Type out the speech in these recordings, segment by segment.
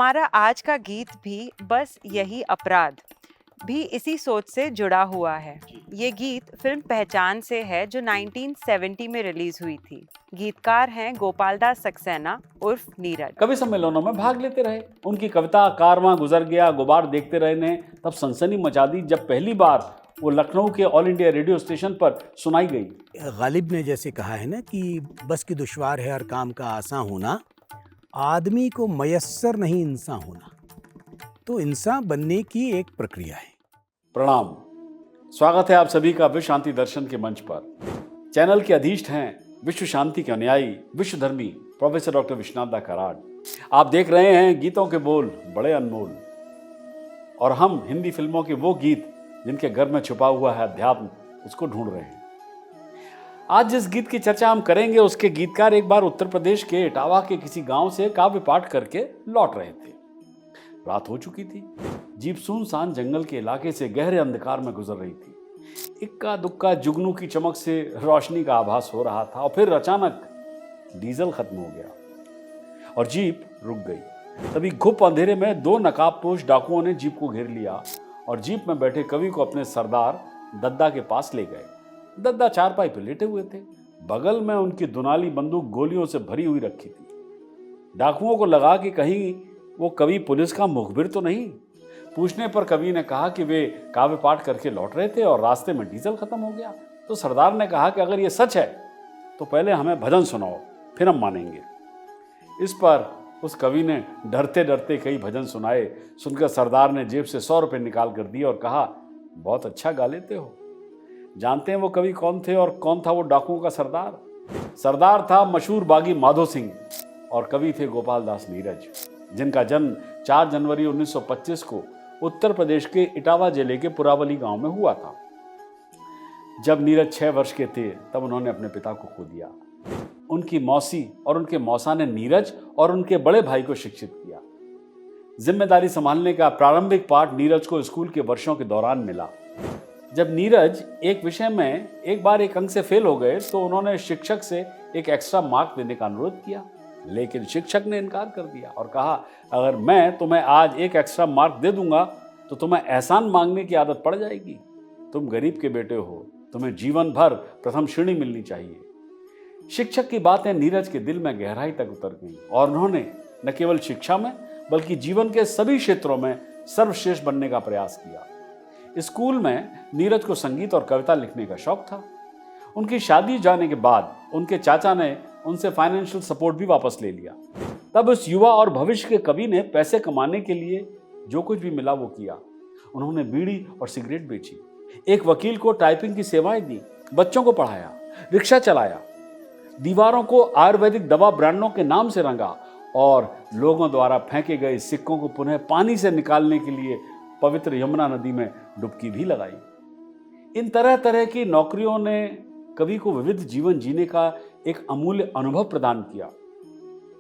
हमारा आज का गीत भी बस यही अपराध भी इसी सोच से जुड़ा हुआ है। ये गीत फिल्म पहचान से है जो 1970 में रिलीज हुई थी। गीतकार हैं गोपाल दास सक्सेना उर्फ नीरज। कवि सम्मेलनों में भाग लेते रहे। उनकी कविता कारवां गुजर गया गुबार देखते रहे ने तब सनसनी मचा दी जब पहली बार वो लखनऊ के ऑल इंडिया रेडियो स्टेशन पर सुनाई गई। गालिब ने जैसे कहा है ना कि बस की दुश्वार है हर काम का आसान होना, आदमी को मयस्सर नहीं इंसान होना। तो इंसान बनने की एक प्रक्रिया है। प्रणाम, स्वागत है आप सभी का विश्व शांति दर्शन के मंच पर। चैनल के अधीष्ट हैं विश्व शांति के अनुयायी विश्वधर्मी प्रोफेसर डॉक्टर विश्वनाथ दा कराड़। आप देख रहे हैं गीतों के बोल बड़े अनमोल, और हम हिंदी फिल्मों के वो गीत जिनके घर में छुपा हुआ है अध्यात्म, उसको ढूंढ रहे हैं। आज जिस गीत की चर्चा हम करेंगे उसके गीतकार एक बार उत्तर प्रदेश के इटावा के किसी गांव से काव्य पाठ करके लौट रहे थे। रात हो चुकी थी। जीप सुनसान जंगल के इलाके से गहरे अंधकार में गुजर रही थी। इक्का दुक्का जुगनू की चमक से रोशनी का आभास हो रहा था और फिर अचानक डीजल खत्म हो गया और जीप रुक गई। तभी घुप अंधेरे में दो नकाबपोश डाकुओं ने जीप को घेर लिया और जीप में बैठे कवि को अपने सरदार दद्दा के पास ले गए। दद्दा चारपाई पर लेटे हुए थे। बगल में उनकी दुनाली बंदूक गोलियों से भरी हुई रखी थी। डाकुओं को लगा कि कहीं वो कवि पुलिस का मुखबिर तो नहीं। पूछने पर कवि ने कहा कि वे काव्य पाठ करके लौट रहे थे और रास्ते में डीजल खत्म हो गया। तो सरदार ने कहा कि अगर ये सच है तो पहले हमें भजन सुनाओ, फिर हम मानेंगे। इस पर उस कवि ने डरते डरते कई भजन सुनाए। सुनकर सरदार ने जेब से 100 रुपये निकाल कर दिए और कहा, बहुत अच्छा गा लेते हो। जानते हैं वो कवि कौन थे और कौन था वो डाकुओं का सरदार? सरदार था मशहूर बागी माधो सिंह और कवि थे गोपाल दास नीरज, जिनका जन्म 4 जनवरी 1925 को उत्तर प्रदेश के इटावा जिले के पुरावली गांव में हुआ था। जब नीरज 6 वर्ष के थे तब उन्होंने अपने पिता को खो दिया। उनकी मौसी और उनके मौसा ने नीरज और उनके बड़े भाई को शिक्षित किया। जिम्मेदारी संभालने का प्रारंभिक पाठ नीरज को स्कूल के वर्षों के दौरान मिला। जब नीरज एक विषय में एक बार एक अंक से फेल हो गए तो उन्होंने शिक्षक से एक एक्स्ट्रा मार्क देने का अनुरोध किया, लेकिन शिक्षक ने इनकार कर दिया और कहा, अगर मैं तुम्हें आज एक एक्स्ट्रा मार्क दे दूंगा तो तुम्हें एहसान मांगने की आदत पड़ जाएगी। तुम गरीब के बेटे हो, तुम्हें जीवन भर प्रथम श्रेणी मिलनी चाहिए। शिक्षक की बातें नीरज के दिल में गहराई तक उतर गई और उन्होंने न केवल शिक्षा में बल्कि जीवन के सभी क्षेत्रों में सर्वश्रेष्ठ बनने का प्रयास किया। स्कूल में नीरज को संगीत और कविता लिखने का शौक था। उनकी शादी जाने के बाद उनके चाचा ने उनसे फाइनेंशियल सपोर्ट भी वापस ले लिया। तब उस युवा और भविष्य के कवि ने पैसे कमाने के लिए जो कुछ भी मिला वो किया। उन्होंने बीड़ी और सिगरेट बेची, एक वकील को टाइपिंग की सेवाएं दी, बच्चों को पढ़ाया, रिक्शा चलाया, दीवारों को आयुर्वेदिक दवा ब्रांडों के नाम से रंगा और लोगों द्वारा फेंके गए सिक्कों को पुनः पानी से निकालने के लिए पवित्र यमुना नदी में डुबकी भी लगाई। इन तरह तरह की नौकरियों ने कवि को विविध जीवन जीने का एक अमूल्य अनुभव प्रदान किया,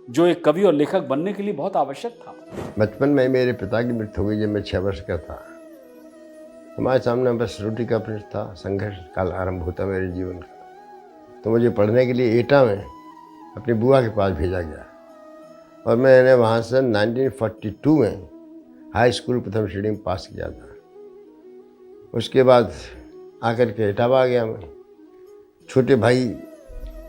जो एक कवि और लेखक बनने के लिए बहुत आवश्यक था। बचपन में मेरे पिता की मृत्यु हुई जब मैं 6 वर्ष का था। हमारे सामने बस रोटी का प्रश्न था। संघर्ष काल आरंभ होता मेरे जीवन का। तो मुझे पढ़ने के लिए एटा में अपनी बुआ के पास भेजा गया और मैंने वहाँ से 1942 में हाई स्कूल प्रथम श्रेणी में पास किया था। उसके बाद आकर के इटावा आ गया मैं। छोटे भाई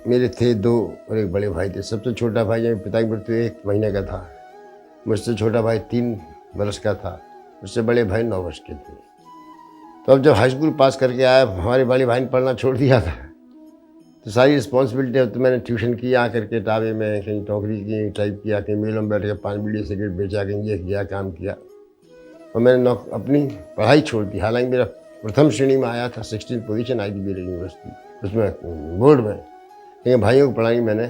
मेरे थे 2 और एक बड़े भाई थे। सबसे छोटा भाई जब पिता की मृत्यु 1 महीने का था। मुझसे छोटा भाई 3 वर्ष का था। मुझसे बड़े भाई 9 वर्ष के थे। तो अब जब हाई स्कूल पास करके आया, हमारे बड़े भाई ने पढ़ना छोड़ दिया था, तो सारी रिस्पॉन्सिबिलिटी अब तो मैंने ट्यूशन किया, आकर के इटावे में कहीं नौकरी की, टाइप किया, कहीं मेलों में बैठ के 5 बीड़ी सिगरेट बेचा, कहीं ये किया, काम किया और मैंने अपनी पढ़ाई छोड़ दी। हालांकि मेरा प्रथम श्रेणी में आया था, 16th पोजीशन आई थी मेरी यूनिवर्सिटी उसमें बोर्ड में, लेकिन भाइयों को पढ़ाई मैंने।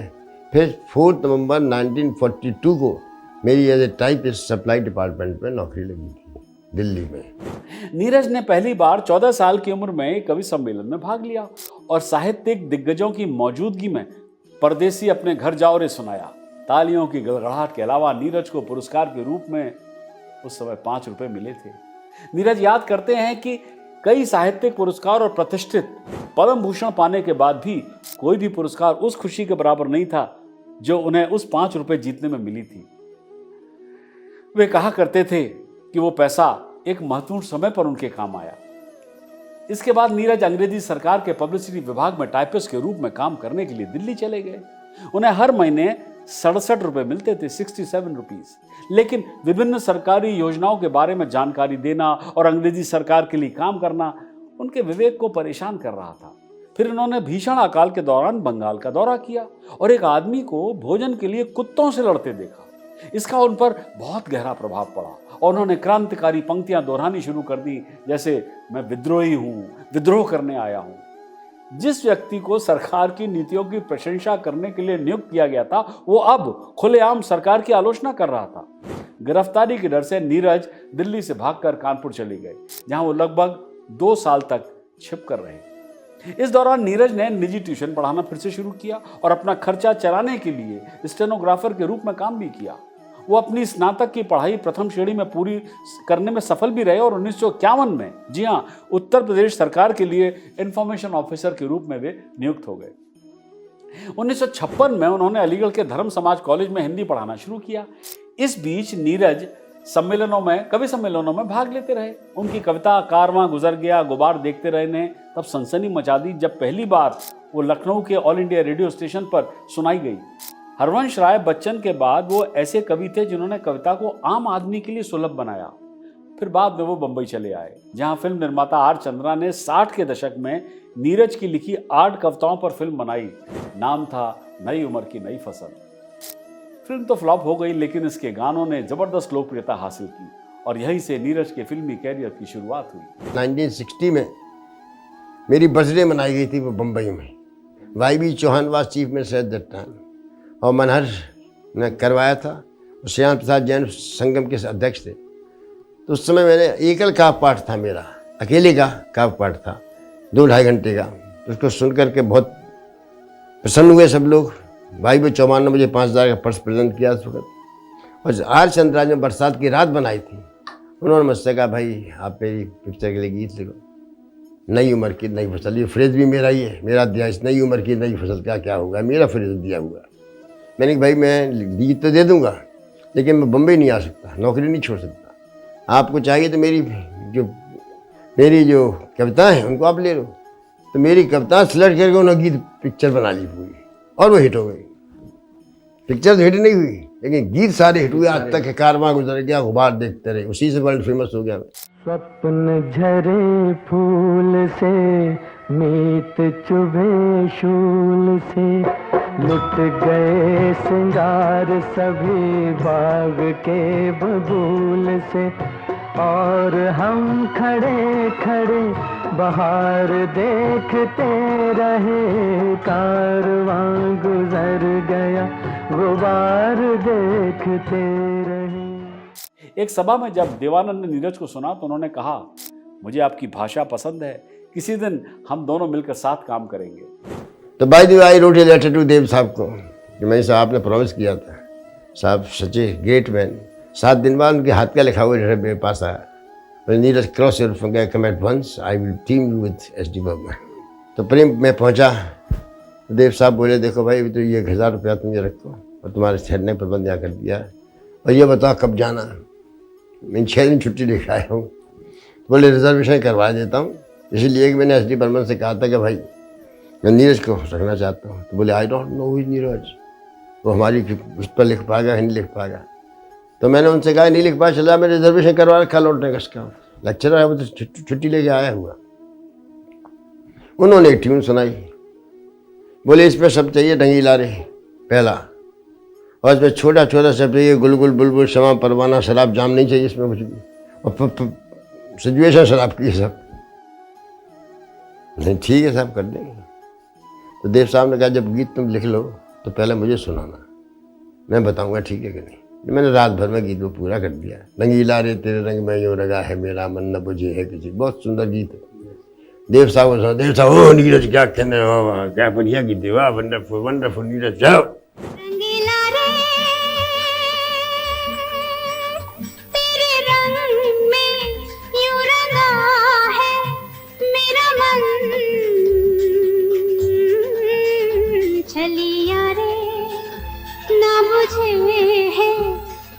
फिर 4 नवंबर 1942 को मेरी as a typist supply department में नौकरी लगी थी दिल्ली में। नीरज ने पहली बार 14 साल की उम्र में कवि सम्मेलन में भाग लिया और साहित्यिक दिग्गजों की मौजूदगी में परदेसी अपने घर जाओ रे सुनाया। तालियों की गड़गड़ाहट के अलावा नीरज को पुरस्कार के रूप में उस समय 5 रुपए मिले थे। नीरज याद करते हैं कि कई साहित्यिक पुरस्कार और प्रतिष्ठित पद्म भूषण पाने के बाद भी कोई भी पुरस्कार उस खुशी के बराबर नहीं था जो उन्हें उस 5 रुपए जीतने में मिली थी। वे कहा करते थे कि वो पैसा एक महत्वपूर्ण समय पर उनके काम आया। इसके बाद नीरज अंग्रेजी सरकार के पब्लिसिटी विभाग में टाइपिस्ट के रूप में काम करने के लिए दिल्ली चले गए। उन्हें हर महीने 67 रुपए मिलते थे, 67 रुपीज। लेकिन विभिन्न सरकारी योजनाओं के बारे में जानकारी देना और अंग्रेजी सरकार के लिए काम करना उनके विवेक को परेशान कर रहा था। फिर उन्होंने भीषण अकाल के दौरान बंगाल का दौरा किया और एक आदमी को भोजन के लिए कुत्तों से लड़ते देखा। इसका उन पर बहुत गहरा प्रभाव पड़ा और उन्होंने क्रांतिकारी पंक्तियां दोहरानी शुरू कर दी, जैसे मैं विद्रोही हूं, विद्रोह करने आया हूं। जिस व्यक्ति को सरकार की नीतियों की प्रशंसा करने के लिए नियुक्त किया गया था, वो अब खुलेआम सरकार की आलोचना कर रहा था। गिरफ्तारी के डर से नीरज दिल्ली से भागकर कानपुर चले गए, जहां वो लगभग 2 साल तक छिप कर रहे। इस दौरान नीरज ने निजी ट्यूशन पढ़ाना फिर से शुरू किया और अपना खर्चा चलाने के लिए स्टेनोग्राफर के रूप में काम भी किया। वो अपनी स्नातक की पढ़ाई प्रथम श्रेणी में पूरी करने में सफल भी रहे और 1951 में, जी हाँ, उत्तर प्रदेश सरकार के लिए इंफॉर्मेशन ऑफिसर के रूप में वे नियुक्त हो गए। 1956 में उन्होंने अलीगढ़ के धर्म समाज कॉलेज में हिंदी पढ़ाना शुरू किया। इस बीच नीरज कवि सम्मेलनों में भाग लेते रहे। उनकी कविता कारवां गुजर गया, गुबार देखते रहे ने तब सनसनी मचा दी जब पहली बार वो लखनऊ के ऑल इंडिया रेडियो स्टेशन पर सुनाई गई। हरवंश राय बच्चन के बाद वो ऐसे कवि थे जिन्होंने कविता को आम आदमी के लिए सुलभ बनाया। फिर बाद में वो बंबई चले आए, जहां फिल्म निर्माता आर चंद्रा ने 60 के दशक में नीरज की लिखी 8 कविताओं पर फिल्म बनाई। नाम था नई उम्र की नई फसल। फिल्म तो फ्लॉप हो गई, लेकिन इसके गानों ने जबरदस्त लोकप्रियता हासिल की और यहीं से नीरज के फिल्मी कैरियर की शुरुआत हुई। 1960 में मेरी बर्थडे मनाई गई थी वो बम्बई में। YB Chavan was chief minister at that time और मनहर ने करवाया था। श्याम प्रसाद जैन संगम के अध्यक्ष थे। तो उस समय मैंने एकल काव्य पाठ था, मेरा अकेले का काव्य पाठ था, 2-2.5 घंटे का। तो उसको सुन करके बहुत प्रसन्न हुए सब लोग। YB चौहान ने मुझे 5,000 का पर्स प्रेजेंट किया उस वक्त। और आर चंद्रा ने बरसात की रात बनाई थी, उन्होंने मुझसे कहा, भाई आप मेरी पिक्चर के लिए गीत लिखो, नई उम्र की नई फसल। ये फ्रेज भी मेरा ही है, मेरा दिया। इस नई उम्र की नई फसल का क्या होगा, मेरा फ्रेज दिया हुआ। मैंने कहा भाई मैं गीत तो दे दूंगा, लेकिन मैं बम्बई नहीं आ सकता, नौकरी नहीं छोड़ सकता। आपको चाहिए तो मेरी जो कविताएं हैं उनको आप ले लो। तो मेरी कविता सेलेक्ट करके उन्होंने गीत पिक्चर बना ली पूरी, और वो हिट हो गई। पिक्चर तो हिट नहीं हुई, लेकिन गीत सारे हिट हुए। आज तक कारवां गुजर गया, गुबार देखते रहे, उसी से वर्ल्ड फेमस हो गया। स्वप्न झरे फूल से, मीत चुभे शूल से, लुट गए सिंगार सभी बाग के बबूल से, और हम खड़े खड़े बहार देखते रहे, कारवां गुजर गया, गुबार देखते रहे। एक सभा में जब देवानंद ने नीरज को सुना तो उन्होंने कहा, मुझे आपकी भाषा पसंद है, किसी दिन हम दोनों मिलकर साथ काम करेंगे। तो by the way I wrote a letter to Dev sahab को कि मैं साहब ने प्रॉमिस किया था, साहब सचे ग्रेट मैन। 7 दिन बाद उनके हाथ का लिखा हुआ लेटर मेरे पास आया, Neeraj cross your finger, come at once, I will team you with SD Burman. तो प्रेम में पहुंचा, तो देव साहब बोले, देखो भाई तो ये 1000 रुपया तुम ये रखो और तुम्हारे ठहरने प्रबंध यहाँ कर दिया, और ये बताओ कब जाना। मैं 6 दिन छुट्टी लेकर आया हूँ। बोले रिजर्वेशन करवा देता हूँ, इसीलिए कि मैंने SD बर्मन से कहा था कि भाई मैं नीरज को रखना चाहता हूँ। तो बोले I don't know who is Neeraj, वो हमारी उस पर लिख पाएगा नहीं लिख पाएगा। तो मैंने उनसे कहा नहीं लिख पाया, चला मैं रिजर्वेशन करवा रखा लौटने का, इसका लेक्चर है वो तो छुट्टी लेके आया हुआ। उन्होंने एक ट्यून सुनाई, बोले इस पर सब चाहिए ढंगीला रे पहला, और इसमें छोटा छोटा सब चाहिए, गुलगुल बुलबुल शमा परवाना, शराब जाम नहीं चाहिए इसमें कुछ भी, और सिचुएशन शराब की सब। नहीं ठीक है साहब कर देंगे। तो देव साहब ने कहा जब गीत तुम लिख लो तो पहले मुझे सुनाना, मैं बताऊंगा ठीक है कि नहीं। मैंने रात भर में गीत को पूरा कर दिया। रंगीला रे तेरे रंग में यूं रंगा है मेरा मन न बुझे है किसी, बहुत सुंदर गीत है। देव साहब को देव साहब, ओ नीरज क्या कहने, वाह क्या बढ़िया गीत है, वाह वंडरफुल वंडरफुल नीरज जाओ। छलिया रे ना बुझे है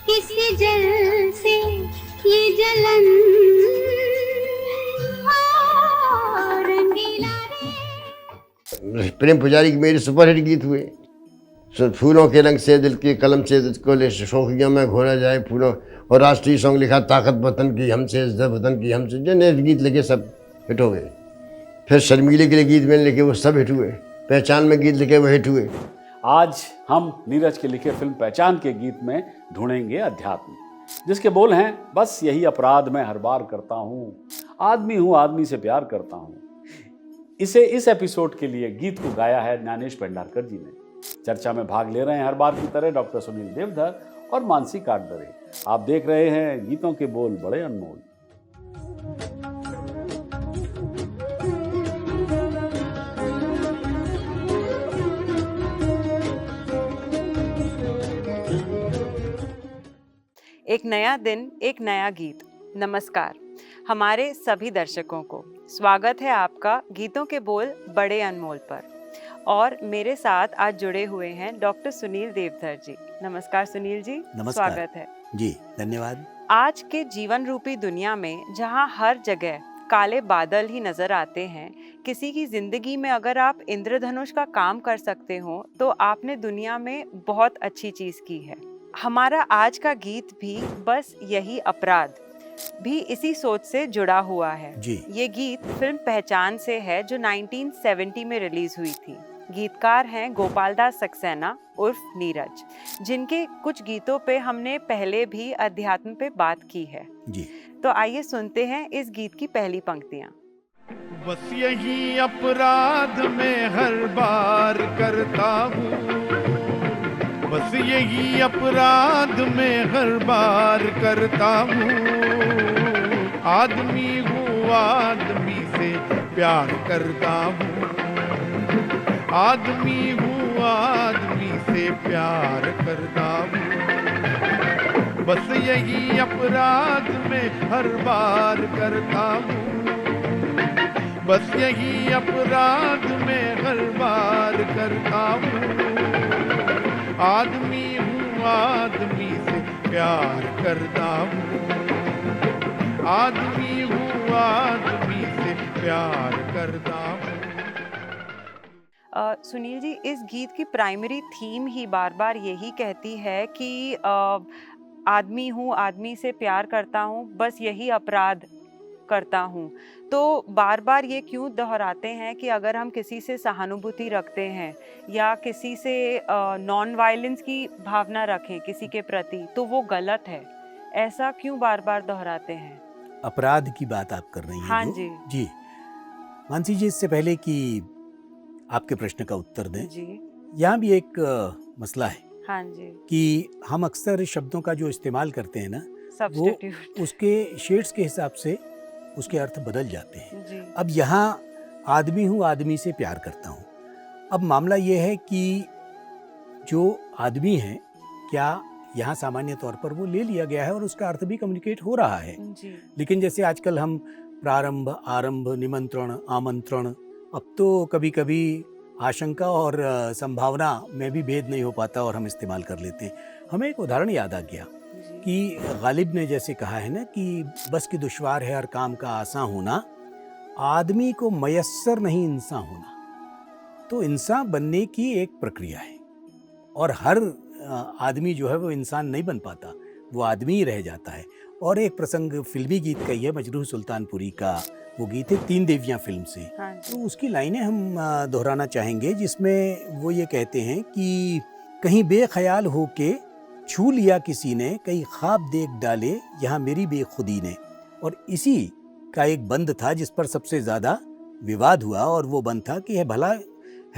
किसी जल जलन रंगीला रे। प्रेम पुजारी की मेरे सुपरहिट गीत हुए। फूलों के रंग से दिल की कलम से तुझको ले शौकियों में घोला जाए फूलों, और राष्ट्रीय सॉन्ग लिखा ताकत वतन की हमसे, इज्जत वतन की हमसे, जो नए गीत लिखे सब हिट हो गए। फिर शर्मीले के लिए गीत मैंने लिखे, वो सब हिट हुए। पहचान में गीत लिखे, वो हिट हुए। आज हम नीरज के लिखे फिल्म पहचान के गीत में ढूंढेंगे अध्यात्म, जिसके बोल हैं, बस यही अपराध मैं हर बार करता हूँ, आदमी हूँ आदमी से प्यार करता हूँ। इसे इस एपिसोड के लिए गीत को गाया है ज्ञानेश पेंडारकर जी ने। चर्चा में भाग ले रहे हैं हर बार की तरह डॉक्टर सुनील देवधर और मानसी काटदरे। आप देख रहे हैं गीतों के बोल बड़े अनमोल। एक नया दिन, एक नया गीत। नमस्कार हमारे सभी दर्शकों को, स्वागत है आपका गीतों के बोल बड़े अनमोल पर। और मेरे साथ आज जुड़े हुए हैं डॉक्टर सुनील देवधर जी। नमस्कार सुनील जी। नमस्कार। स्वागत है जी, धन्यवाद। आज के जीवन रूपी दुनिया में जहां हर जगह काले बादल ही नजर आते हैं, किसी की जिंदगी में अगर आप इंद्रधनुष का काम कर सकते हो तो आपने दुनिया में बहुत अच्छी चीज की है। हमारा आज का गीत भी बस यही अपराध भी इसी सोच से जुड़ा हुआ है। जी। ये गीत फिल्म पहचान से है जो 1970 में रिलीज हुई थी। गीतकार हैं गोपाल दास सक्सेना उर्फ नीरज, जिनके कुछ गीतों पे हमने पहले भी अध्यात्म पे बात की है। जी। तो आइए सुनते हैं इस गीत की पहली पंक्तियां। बस यही अपराध मैं हर बार करता हूँ, बस यही अपराध मैं हर बार करता हूँ, आदमी हूँ आदमी से प्यार करता हूँ, आदमी हूँ आदमी से प्यार करता हूँ, बस यही अपराध मैं हर बार करता हूँ, बस यही अपराध मैं हर बार करता हूँ, आदमी हूँ आदमी से प्यार करता हूँ, आदमी हूँ आदमी से प्यार करता हूँ। सुनील जी, इस गीत की प्राइमरी थीम ही बार बार यही कहती है कि आदमी हूँ आदमी से प्यार करता हूँ, बस यही अपराध करता हूँ। तो बार बार ये क्यों दोहराते हैं कि अगर हम किसी से सहानुभूति रखते हैं या किसी से नॉन वायलेंस की भावना रखें किसी के प्रति, तो वो गलत है। ऐसा क्यों बार बार दोहराते हैं? अपराध की बात आप कर रही हैं? हाँ जो? जी। जी। मानसी जी, इससे पहले कि आपके प्रश्न का उत्तर दें, जी। यहाँ भी एक मसला है। हाँ जी। कि हम अक्सर शब्दों का जो इस्तेमाल करते हैं ना, वो सब्स्टिट्यूट। उसके शेड्स के हिसाब से उसके अर्थ बदल जाते हैं। जी। अब यहाँ आदमी हूँ आदमी से प्यार करता हूँ। अब मामला ये है कि जो आदमी है, क्या यहाँ सामान्य तौर पर वो ले लिया गया है और उसका अर्थ भी कम्युनिकेट हो रहा है। जी। लेकिन जैसे आजकल हम प्रारंभ, आरंभ, निमंत्रण, आमंत्रण, अब तो कभी कभी आशंका और संभावना में भी भेद नहीं हो पाता और हम इस्तेमाल कर लेते हैं। हमें एक उदाहरण याद आ गया कि गालिब ने जैसे कहा है ना कि बस की दुश्वार है हर काम का आसान होना, आदमी को मयस्सर नहीं इंसान होना। तो इंसान बनने की एक प्रक्रिया है और हर आदमी जो है वो इंसान नहीं बन पाता, वो आदमी ही रह जाता है। और एक प्रसंग फिल्मी गीत का ही है, मजरूह सुल्तानपुरी का वो गीत है तीन देवियाँ फिल्म से। हाँ। तो उसकी लाइनें हम दोहराना चाहेंगे, जिसमें वो ये कहते हैं कि कहीं बेख्याल होके छू लिया किसी ने, कई ख्वाब देख डाले यहाँ मेरी बेखुदी ने। और इसी का एक बंद था जिस पर सबसे ज़्यादा विवाद हुआ, और वो बंद था कि है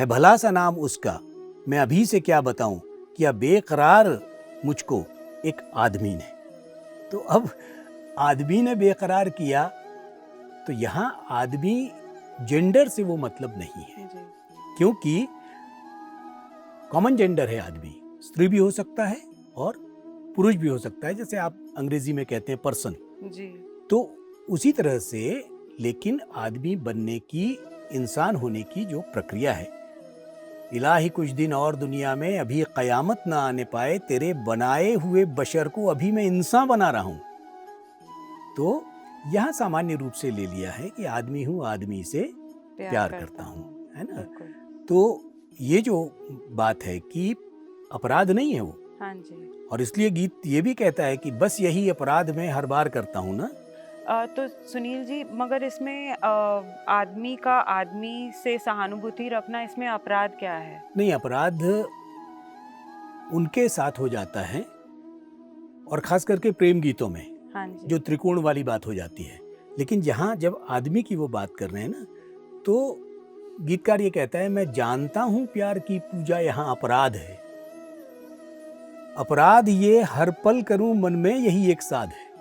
भला सा नाम उसका, मैं अभी से क्या बताऊं, किया बेकरार मुझको एक आदमी ने। तो अब आदमी ने बेकरार किया, तो यहाँ आदमी जेंडर से वो मतलब नहीं है, क्योंकि कॉमन जेंडर है आदमी, स्त्री भी हो सकता है और पुरुष भी हो सकता है, जैसे आप अंग्रेजी में कहते हैं पर्सन जी। तो उसी तरह से, लेकिन आदमी बनने की, इंसान होने की जो प्रक्रिया है, इलाही कुछ दिन और दुनिया में अभी कयामत ना आने पाए, तेरे बनाए हुए बशर को अभी मैं इंसान बना रहा हूं। तो यहाँ सामान्य रूप से ले लिया है कि आदमी हूँ, आदमी से प्यार करता हूँ, है ना। बिल्कुल। तो ये जो बात है कि अपराध नहीं है वो, हाँ जी। और इसलिए गीत ये भी कहता है कि बस यही अपराध मैं हर बार करता हूँ ना। तो सुनील जी, मगर इसमें आदमी का आदमी से सहानुभूति रखना, इसमें अपराध क्या है? नहीं, अपराध उनके साथ हो जाता है, और खास करके प्रेम गीतों में हाँ जी। जो त्रिकोण वाली बात हो जाती है। लेकिन यहाँ जब आदमी की वो बात कर रहे हैं ना, तो गीतकार ये कहता है, मैं जानता हूं प्यार की पूजा यहाँ अपराध है, अपराध ये हर पल करूं मन में यही एक साध है।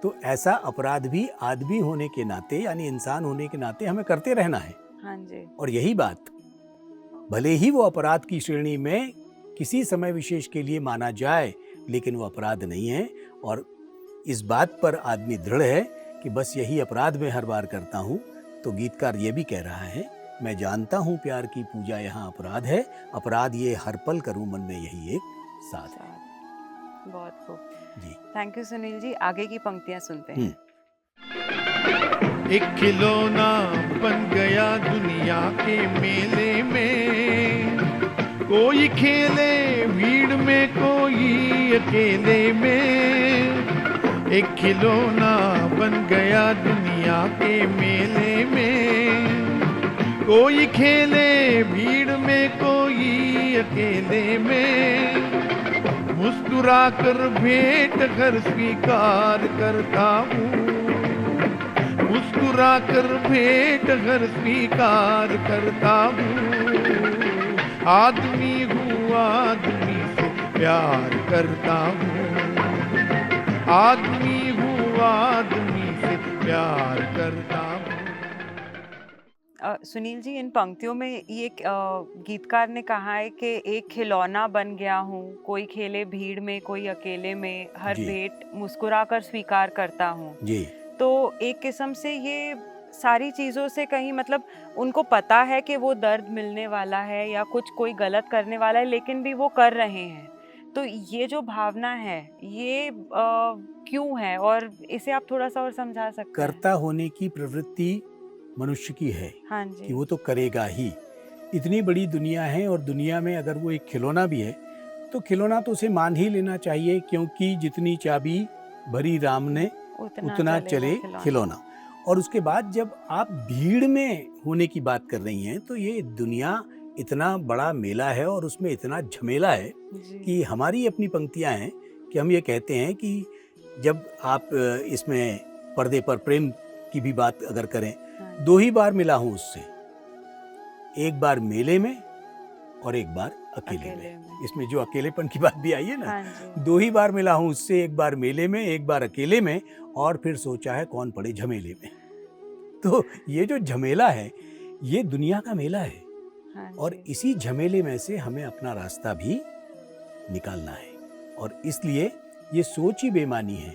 तो ऐसा अपराध भी आदमी होने के नाते, यानी इंसान होने के नाते हमें करते रहना है। हाँ जी। और यही बात, भले ही वो अपराध की श्रेणी में किसी समय विशेष के लिए माना जाए, लेकिन वो अपराध नहीं है। और इस बात पर आदमी दृढ़ है कि बस यही अपराध मैं हर बार करता हूँ। तो गीतकार ये भी कह रहा है, मैं जानता हूँ प्यार की पूजा यहाँ अपराध है, अपराध ये हर पल करूँ मन में यही एक साथ है। बहुत खूब जी। Thank you Sunil ji. आगे की पंक्तियां सुनते हैं। एक खिलौना बन गया दुनिया के मेले में, कोई खेले भीड़ में कोई अकेले में। एक खिलौना बन गया दुनिया के मेले में, कोई खेले भीड़ में कोई अकेले में। मुस्कुरा कर भेंट घर स्वीकार करता हूँ, मुस्कुरा कर भेंट घर स्वीकार करता हूँ। आदमी हूँ, आदमी से प्यार करता हूँ, आदमी हूँ, आदमी से प्यार करता हूँ। सुनील जी, इन पंक्तियों में ये गीतकार ने कहा है कि एक खिलौना बन गया हूँ, कोई खेले भीड़ में कोई अकेले में, हर जी। भेंट मुस्कुरा कर स्वीकार करता हूँ। जी। तो एक किस्म से ये सारी चीज़ों से कहीं मतलब उनको पता है कि वो दर्द मिलने वाला है या कुछ कोई गलत करने वाला है, लेकिन भी वो कर रहे हैं। तो ये जो भावना है ये क्यों है, और इसे आप थोड़ा सा और समझा सकते हैं? कर्ता होने की प्रवृत्ति मनुष्य की है हाँ जी। कि वो तो करेगा ही। इतनी बड़ी दुनिया है, और दुनिया में अगर वो एक खिलौना भी है तो खिलौना तो उसे मान ही लेना चाहिए, क्योंकि जितनी चाबी भरी राम ने उतना चले खिलौना। और उसके बाद जब आप भीड़ में होने की बात कर रही हैं, तो ये दुनिया इतना बड़ा मेला है और उसमें इतना झमेला है कि हमारी अपनी पंक्तियां हैं कि हम ये कहते हैं कि जब आप इसमें पर्दे पर प्रेम की भी बात अगर करें, दो ही बार मिला हूं उससे, एक बार मेले में और एक बार अकेले में। इसमें जो अकेलेपन की बात भी आई है ना, दो ही बार मिला हूं उससे, एक बार मेले में एक बार अकेले में, और फिर सोचा है कौन पड़े झमेले में। तो ये जो झमेला है ये दुनिया का मेला है, और इसी झमेले में से हमें अपना रास्ता भी निकालना है। और इसलिए ये सोच ही बेमानी है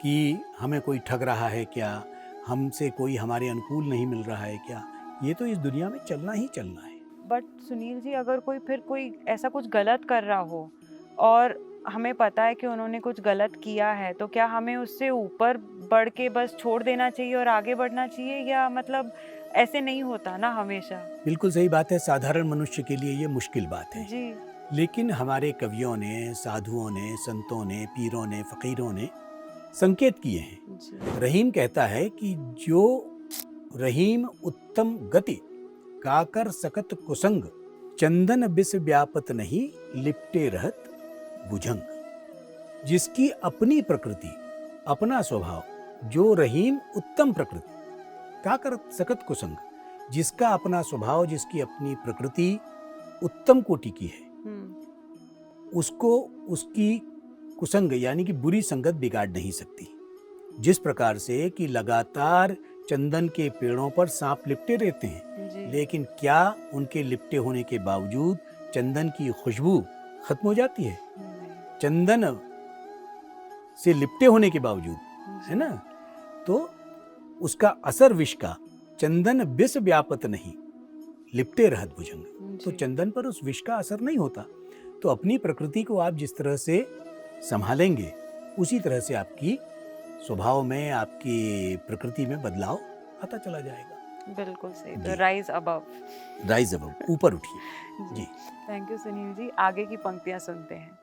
कि हमें कोई ठग रहा है क्या, हमसे कोई हमारे अनुकूल नहीं मिल रहा है क्या। ये तो इस दुनिया में चलना ही चलना है। बट सुनील जी, अगर कोई ऐसा कुछ गलत कर रहा हो और हमें पता है कि उन्होंने कुछ गलत किया है, तो क्या हमें उससे ऊपर बढ़ के बस छोड़ देना चाहिए और आगे बढ़ना चाहिए, या मतलब ऐसे नहीं होता ना हमेशा? बिल्कुल सही बात है, साधारण मनुष्य के लिए ये मुश्किल बात है जी। लेकिन हमारे कवियों ने, साधुओं ने, संतों ने, पीरों ने, फकीरों ने संकेत किए हैं जी। रहीम कहता है कि जो रहीम उत्तम गति काकर सकत कुसंग, चंदन बिस व्यापत नहीं लिपटे रहत भुजंग। जिसकी अपनी प्रकृति, अपना स्वभाव, जो रहीम उत्तम प्रकृति, काकर सकत कुसंग, जिसका अपना स्वभाव, जिसकी अपनी प्रकृति उत्तम कोटि की है, उसको उसकी कुसंग यानी कि बुरी संगत बिगाड़ नहीं सकती। जिस प्रकार से कि लगातार चंदन के पेड़ों पर सांप लिपटे रहते हैं, लेकिन क्या उनके लिपटे होने के बावजूद चंदन की खुशबू खत्म हो जाती है? चंदन से लिपटे होने के बावजूद, है ना, तो उसका असर विष का, चंदन विष व्यापत नहीं लिपटे रहत भुजंग। तो चंदन पर उस विष का असर नहीं होता। तो अपनी प्रकृति को आप जिस तरह से संभालेंगे, उसी तरह से आपकी स्वभाव में, आपकी प्रकृति में बदलाव आता चला जाएगा। बिल्कुल सही। जी। तो राइज अबव। राइज अबव, ऊपर उठिए। जी। Thank you Sunil ji. आगे की पंक्तियां सुनते हैं।